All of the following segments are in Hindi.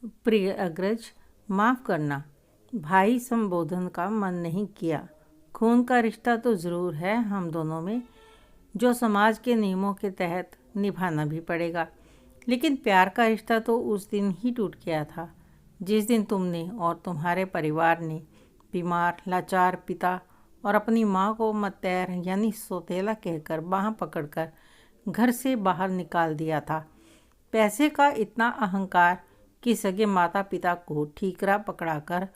प्रिय अग्रज, माफ़ करना। भाई संबोधन का मन नहीं किया। खून का रिश्ता तो ज़रूर है हम दोनों में, जो समाज के नियमों के तहत निभाना भी पड़ेगा। लेकिन प्यार का रिश्ता तो उस दिन ही टूट गया था जिस दिन तुमने और तुम्हारे परिवार ने बीमार लाचार पिता और अपनी माँ को मतैर यानी सौतेला कहकर बाह पकड़कर घर से बाहर निकाल दिया था। पैसे का इतना अहंकार कि सगे माता पिता को ठीकरा पकड़ाकर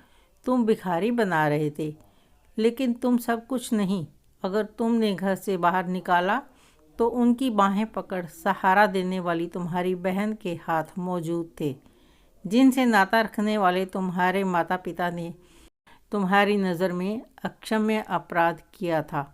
तुम भिखारी बना रहे थे। लेकिन तुम सब कुछ नहीं। अगर तुमने घर से बाहर निकाला तो उनकी बाहें पकड़ सहारा देने वाली तुम्हारी बहन के हाथ मौजूद थे, जिनसे नाता रखने वाले तुम्हारे माता पिता ने तुम्हारी नज़र में अक्षम्य अपराध किया था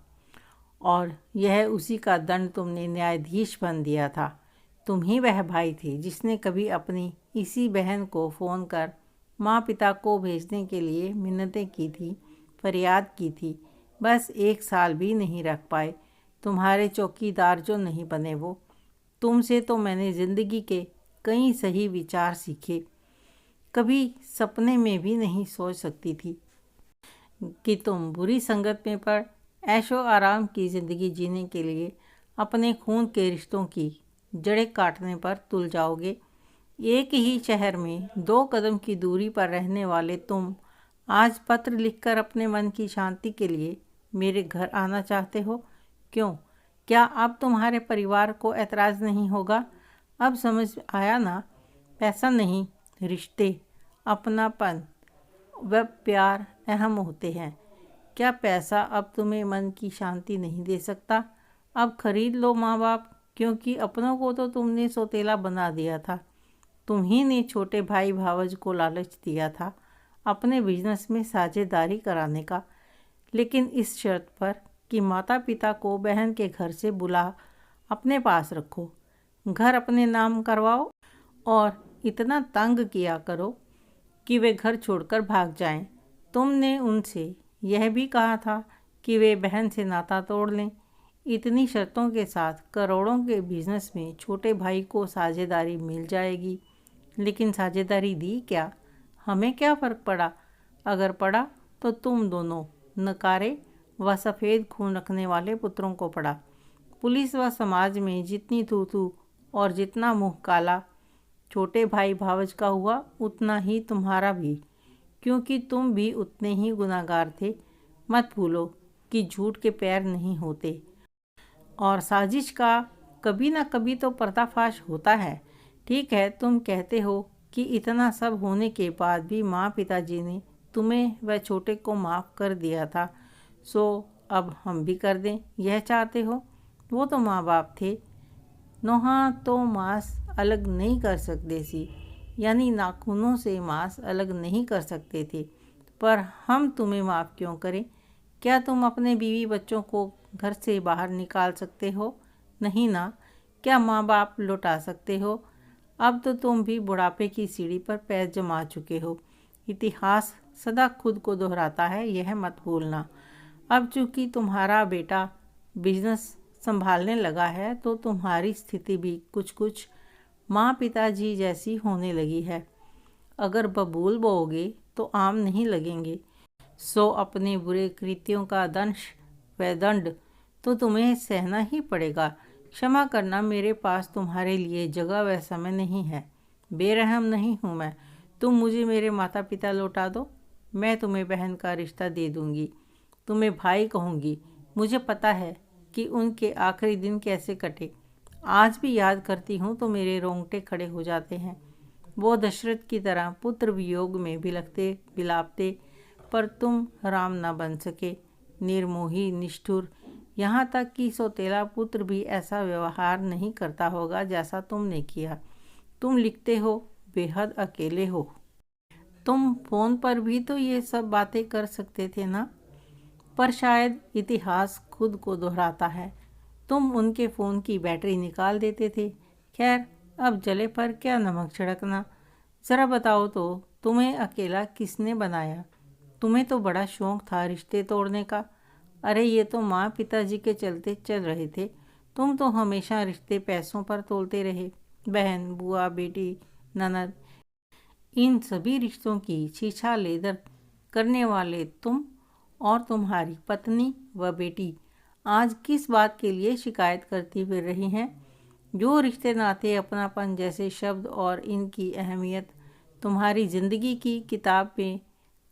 और यह उसी का दंड तुमने न्यायाधीश बन दिया था। तुम ही वह भाई थे जिसने कभी अपनी इसी बहन को फ़ोन कर माँ पिता को भेजने के लिए मिन्नतें की थी, फरियाद की थी। बस 1 साल भी नहीं रख पाए। तुम्हारे चौकीदार जो नहीं बने वो। तुमसे तो मैंने ज़िंदगी के कई सही विचार सीखे। कभी सपने में भी नहीं सोच सकती थी कि तुम बुरी संगत में पड़ ऐशो आराम की ज़िंदगी जीने के लिए अपने खून के रिश्तों की जड़ें काटने पर तुल जाओगे। एक ही शहर में 2 कदम की दूरी पर रहने वाले तुम आज पत्र लिखकर अपने मन की शांति के लिए मेरे घर आना चाहते हो। क्यों? क्या अब तुम्हारे परिवार को ऐतराज़ नहीं होगा? अब समझ आया ना? पैसा नहीं, रिश्ते, अपनापन व प्यार अहम होते हैं। क्या पैसा अब तुम्हें मन की शांति नहीं दे सकता? अब खरीद लो माँ बाप, क्योंकि अपनों को तो तुमने सौतेला बना दिया था। तुम ही ने छोटे भाई भावज को लालच दिया था अपने बिजनेस में साझेदारी कराने का, लेकिन इस शर्त पर कि माता पिता को बहन के घर से बुला अपने पास रखो, घर अपने नाम करवाओ और इतना तंग किया करो कि वे घर छोड़कर भाग जाएं। तुमने उनसे यह भी कहा था कि वे बहन से नाता तोड़ लें। इतनी शर्तों के साथ करोड़ों के बिजनेस में छोटे भाई को साझेदारी मिल जाएगी, लेकिन साझेदारी दी क्या? हमें क्या फ़र्क पड़ा? अगर पड़ा तो तुम दोनों नकारे व सफ़ेद खून रखने वाले पुत्रों को पड़ा। पुलिस व समाज में जितनी तू तू और जितना मुँह काला छोटे भाई भावज का हुआ, उतना ही तुम्हारा भी, क्योंकि तुम भी उतने ही गुनाहगार थे। मत भूलो कि झूठ के पैर नहीं होते और साजिश का कभी ना कभी तो पर्दाफाश होता है। ठीक है, तुम कहते हो कि इतना सब होने के बाद भी माँ पिताजी ने तुम्हें व छोटे को माफ़ कर दिया था, सो अब हम भी कर दें, यह चाहते हो? वो तो माँ बाप थे। नोहा तो मांस अलग नहीं कर सकते सी, यानी नाखूनों से मांस अलग नहीं कर सकते थे, पर हम तुम्हें माफ़ क्यों करें? क्या तुम अपने बीवी बच्चों को घर से बाहर निकाल सकते हो? नहीं ना। क्या माँ बाप लौटा सकते हो? अब तो तुम भी बुढ़ापे की सीढ़ी पर पैर जमा चुके हो। इतिहास सदा खुद को दोहराता है, यह मत भूलना। अब चूँकि तुम्हारा बेटा बिजनेस संभालने लगा है तो तुम्हारी स्थिति भी कुछ कुछ माँ पिताजी जैसी होने लगी है। अगर बबूल बोओगे तो आम नहीं लगेंगे, सो अपने बुरे कृत्यों का दंश व दंड तो तुम्हें सहना ही पड़ेगा। क्षमा करना, मेरे पास तुम्हारे लिए जगह व समय नहीं है। बेरहम नहीं हूँ मैं। तुम मुझे मेरे माता पिता लौटा दो, मैं तुम्हें बहन का रिश्ता दे दूँगी, तुम्हें भाई कहूँगी। मुझे पता है कि उनके आखिरी दिन कैसे कटे। आज भी याद करती हूँ तो मेरे रोंगटे खड़े हो जाते हैं। वो दशरथ की तरह पुत्र वियोग में बिलखते बिलापते, पर तुम राम ना बन सके। निर्मोही निष्ठुर, यहाँ तक कि सौतेला पुत्र भी ऐसा व्यवहार नहीं करता होगा जैसा तुमने किया। तुम लिखते हो बेहद अकेले हो। तुम फ़ोन पर भी तो ये सब बातें कर सकते थे ना? पर शायद इतिहास खुद को दोहराता है। तुम उनके फ़ोन की बैटरी निकाल देते थे। खैर, अब जले पर क्या नमक छिड़कना। ज़रा बताओ तो, तुम्हें अकेला किसने बनाया? तुम्हें तो बड़ा शौक़ था रिश्ते तोड़ने का। अरे ये तो माँ पिताजी के चलते चल रहे थे। तुम तो हमेशा रिश्ते पैसों पर तोलते रहे। बहन, बुआ, बेटी, ननद, इन सभी रिश्तों की छीछा लेदर करने वाले तुम और तुम्हारी पत्नी व बेटी आज किस बात के लिए शिकायत करती फिर रही हैं? जो रिश्ते नाते अपनापन जैसे शब्द और इनकी अहमियत तुम्हारी ज़िंदगी की किताब में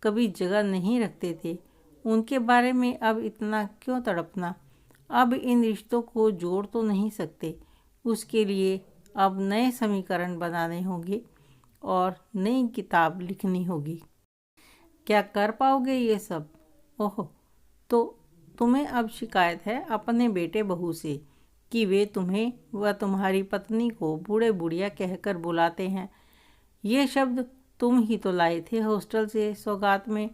कभी जगह नहीं रखते थे, उनके बारे में अब इतना क्यों तड़पना? अब इन रिश्तों को जोड़ तो नहीं सकते, उसके लिए अब नए समीकरण बनाने होंगे और नई किताब लिखनी होगी। क्या कर पाओगे ये सब? ओह, तो तुम्हें अब शिकायत है अपने बेटे बहू से कि वे तुम्हें व तुम्हारी पत्नी को बूढ़े बुढ़िया कहकर बुलाते हैं। ये शब्द तुम ही तो लाए थे हॉस्टल से सौगात में।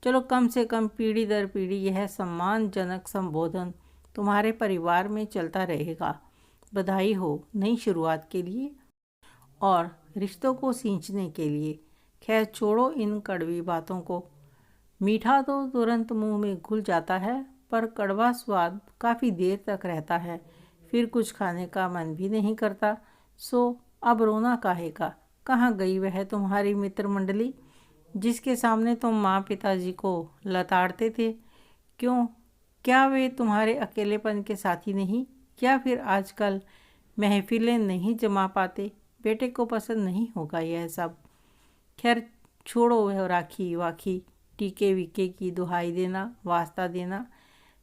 चलो, कम से कम पीढ़ी दर पीढ़ी यह सम्मानजनक संबोधन तुम्हारे परिवार में चलता रहेगा। बधाई हो नई शुरुआत के लिए और रिश्तों को सींचने के लिए। खैर, छोड़ो इन कड़वी बातों को। मीठा तो तुरंत मुंह में घुल जाता है, पर कड़वा स्वाद काफ़ी देर तक रहता है, फिर कुछ खाने का मन भी नहीं करता। सो अब रोना काहे का? कहाँ गई वह तुम्हारी मित्र मंडली जिसके सामने तुम माँ पिताजी को लताड़ते थे? क्यों, क्या वे तुम्हारे अकेलेपन के साथी नहीं? क्या फिर आजकल महफिलें नहीं जमा पाते? बेटे को पसंद नहीं होगा यह सब। खैर, छोड़ो वह राखी वाखी, टीके वीके की दुहाई देना, वास्ता देना,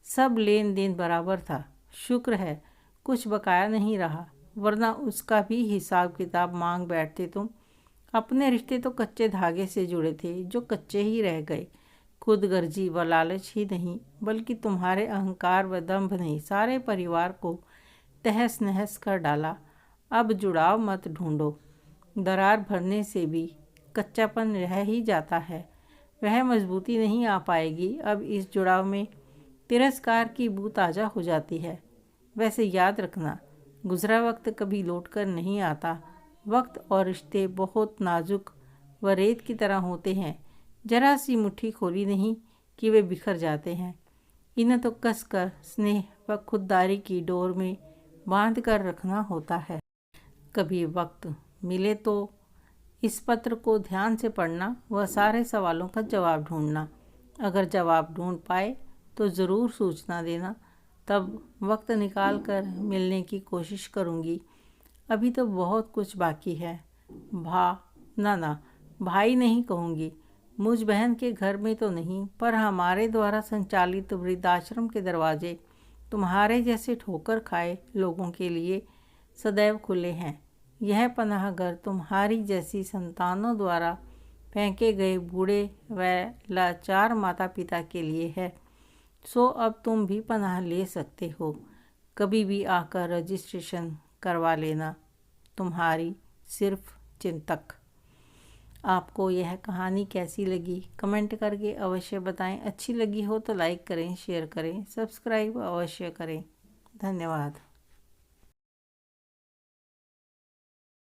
सब लेन देन बराबर था। शुक्र है कुछ बकाया नहीं रहा, वरना उसका भी हिसाब किताब मांग बैठते तुम। अपने रिश्ते तो कच्चे धागे से जुड़े थे, जो कच्चे ही रह गए। खुद गर्जी व लालच ही नहीं, बल्कि तुम्हारे अहंकार व दंभ ने सारे परिवार को तहस नहस कर डाला। अब जुड़ाव मत ढूंढो, दरार भरने से भी कच्चापन रह ही जाता है, वह मजबूती नहीं आ पाएगी। अब इस जुड़ाव में तिरस्कार की बू ताज़ा हो जाती है। वैसे याद रखना, गुजरा वक्त कभी लौट कर नहीं आता। वक्त और रिश्ते बहुत नाजुक व रेत की तरह होते हैं, जरा सी मुट्ठी खोली नहीं कि वे बिखर जाते हैं। इन्हें तो कसकर स्नेह व खुददारी की डोर में बांध कर रखना होता है। कभी वक्त मिले तो इस पत्र को ध्यान से पढ़ना व सारे सवालों का जवाब ढूंढना। अगर जवाब ढूंढ पाए तो ज़रूर सूचना देना, तब वक्त निकाल कर मिलने की कोशिश करूँगी। अभी तो बहुत कुछ बाकी है। ना, भाई नहीं कहूँगी, मुझ बहन के घर में तो नहीं, पर हमारे द्वारा संचालित वृद्धाश्रम के दरवाजे तुम्हारे जैसे ठोकर खाए लोगों के लिए सदैव खुले हैं। यह पनाह घर तुम्हारी जैसी संतानों द्वारा फेंके गए बूढ़े व लाचार माता पिता के लिए है। सो अब तुम भी पनाह ले सकते हो, कभी भी आकर रजिस्ट्रेशन करवा लेना। तुम्हारी सिर्फ चिंतक। आपको यह कहानी कैसी लगी कमेंट करके अवश्य बताएं। अच्छी लगी हो तो लाइक करें, शेयर करें, सब्सक्राइब अवश्य करें। धन्यवाद।